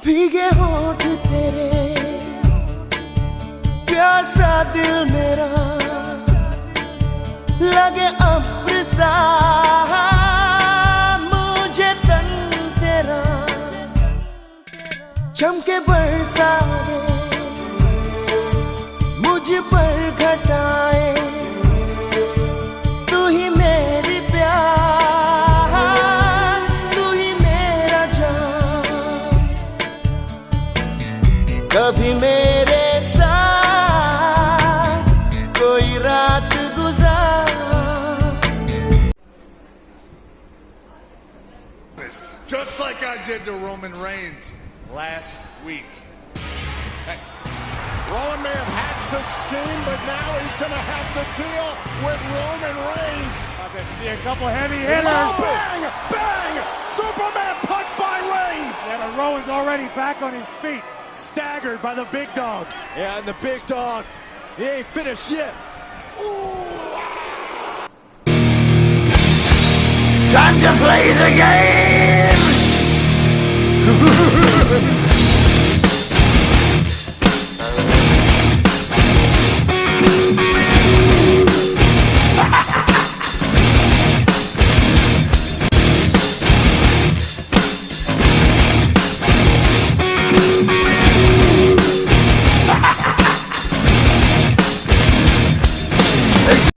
भीगे होठ तेरे, प्यासा दिल मेरा, लगे अब्र सा मुझे तन तेरा, चमके बरसाए मुझ पर घटाए, तू ही मेरी प्यास, तू ही मेरा जान, कभी मेरे साथ कोई रात गुजार। Just like I did to Roman Reigns last week. Hey. Rowan may have hatched the scheme, but now he's going to have to deal with Roman Reigns. I can see a couple heavy hitters. Oh, bang! Bang! Superman punch by Reigns! Yeah, but Rowan's already back on his feet, staggered by the big dog. Yeah, and the big dog, he ain't finished yet. Ooh. Time to play the game!